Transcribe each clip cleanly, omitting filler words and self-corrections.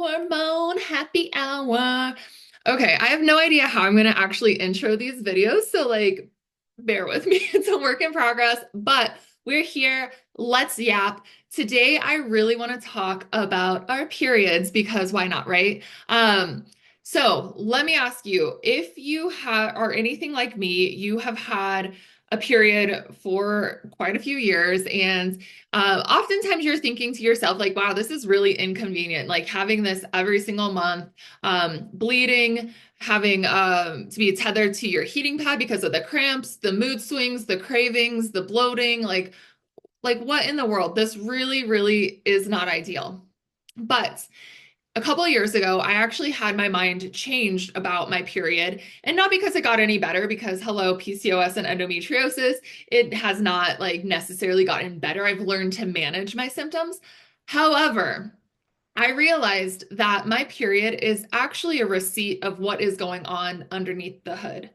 Hormone happy hour. Okay, I have no idea how I'm going to actually intro these videos, so bear with me. It's a work in progress, but we're here. Let's yap. Today, I really want to talk about our periods because why not, right? So let me ask you, if you have are anything like me, you have had a period for quite a few years, and oftentimes you're thinking to yourself, like, wow, this is really inconvenient. Like having this every single month, bleeding, having to be tethered to your heating pad because of the cramps, the mood swings, the cravings, the bloating. Like what in the world? This really, really is not ideal. But a couple of years ago, I actually had my mind changed about my period, and not because it got any better, because hello, PCOS and endometriosis, it has not like necessarily gotten better. I've learned to manage my symptoms. However, I realized that my period is actually a receipt of what is going on underneath the hood.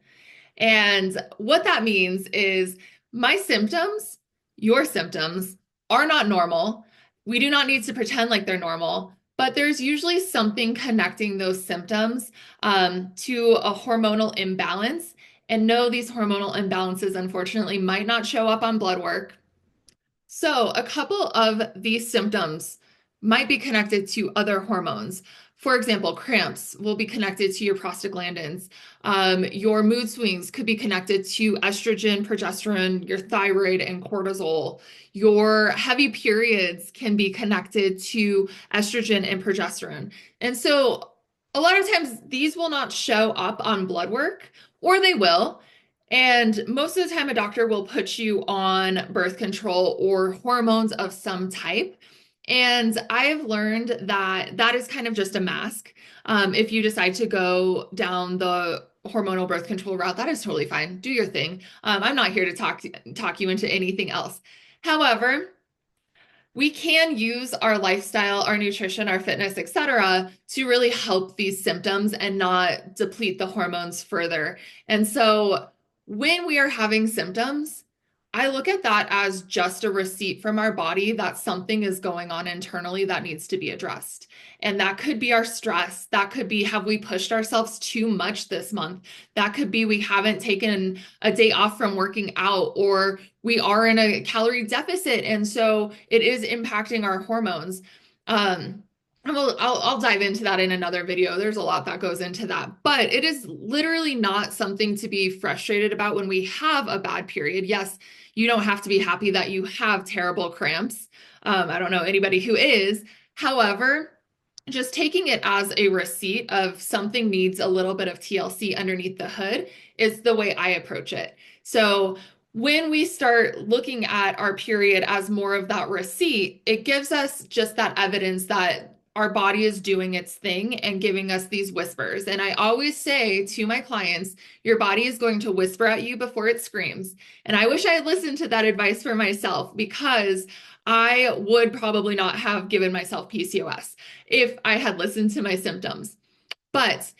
And what that means is my symptoms, your symptoms, are not normal. We do not need to pretend like they're normal, but there's usually something connecting those symptoms to a hormonal imbalance. And no, these hormonal imbalances, unfortunately, might not show up on blood work. So, a couple of these symptoms might be connected to other hormones. For example, cramps will be connected to your prostaglandins. Your mood swings could be connected to estrogen, progesterone, your thyroid, and cortisol. Your heavy periods can be connected to estrogen and progesterone. And so, a lot of times, these will not show up on blood work, or they will. And most of the time, a doctor will put you on birth control or hormones of some type. And I've learned that that is kind of just a mask. If you decide to go down the hormonal birth control route, that is totally fine. Do your thing. I'm not here to talk you into anything else. However, we can use our lifestyle, our nutrition, our fitness, etc., to really help these symptoms and not deplete the hormones further. And so when we are having symptoms, I look at that as just a receipt from our body that something is going on internally that needs to be addressed. And that could be our stress. That could be, have we pushed ourselves too much this month? That could be, we haven't taken a day off from working out, or we are in a calorie deficit. And so it is impacting our hormones. Um, I'll dive into that in another video. There's a lot that goes into that, but it is literally not something to be frustrated about when we have a bad period. Yes, you don't have to be happy that you have terrible cramps. I don't know anybody who is. However, just taking it as a receipt of something needs a little bit of TLC underneath the hood is the way I approach it. So when we start looking at our period as more of that receipt, it gives us just that evidence that our body is doing its thing and giving us these whispers. And I always say to my clients, your body is going to whisper at you before it screams. And I wish I had listened to that advice for myself, because I would probably not have given myself PCOS if I had listened to my symptoms. But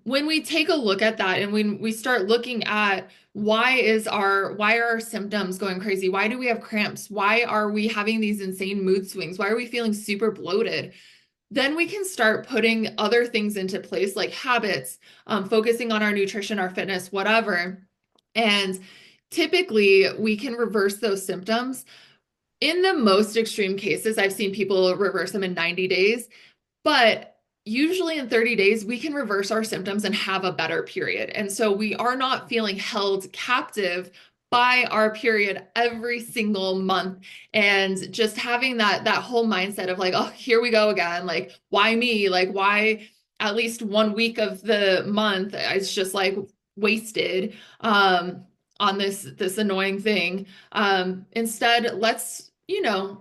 when we take a look at that and when we start looking at why are our symptoms going crazy? Why do we have cramps? Why are we having these insane mood swings? Why are we feeling super bloated? Then we can start putting other things into place, like habits, focusing on our nutrition, our fitness, whatever. And typically we can reverse those symptoms. In the most extreme cases, I've seen people reverse them in 90 days, but usually in 30 days, we can reverse our symptoms and have a better period. And so we are not feeling held captive by our period every single month, and just having that whole mindset of like, oh, here we go again. Like, why me? Like, why at least 1 week of the month is just like wasted on this annoying thing. Instead, let's,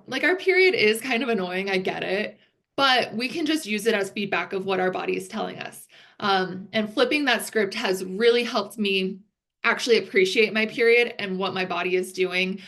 like, our period is kind of annoying. I get it, but we can just use it as feedback of what our body is telling us. And flipping that script has really helped me actually appreciate my period and what my body is doing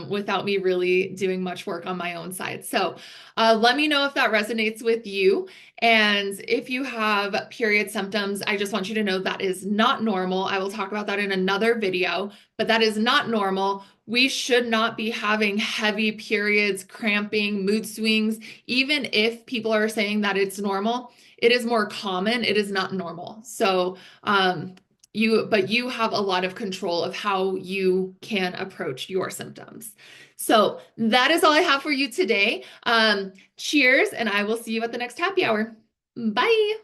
without me really doing much work on my own side. So let me know if that resonates with you. And if you have period symptoms, I just want you to know that is not normal. I will talk about that in another video, but that is not normal. We should not be having heavy periods, cramping, mood swings. Even if people are saying that it's normal, it is more common. It is not normal. So, but you have a lot of control of how you can approach your symptoms. So that is all I have for you today. Cheers, and I will see you at the next happy hour. Bye.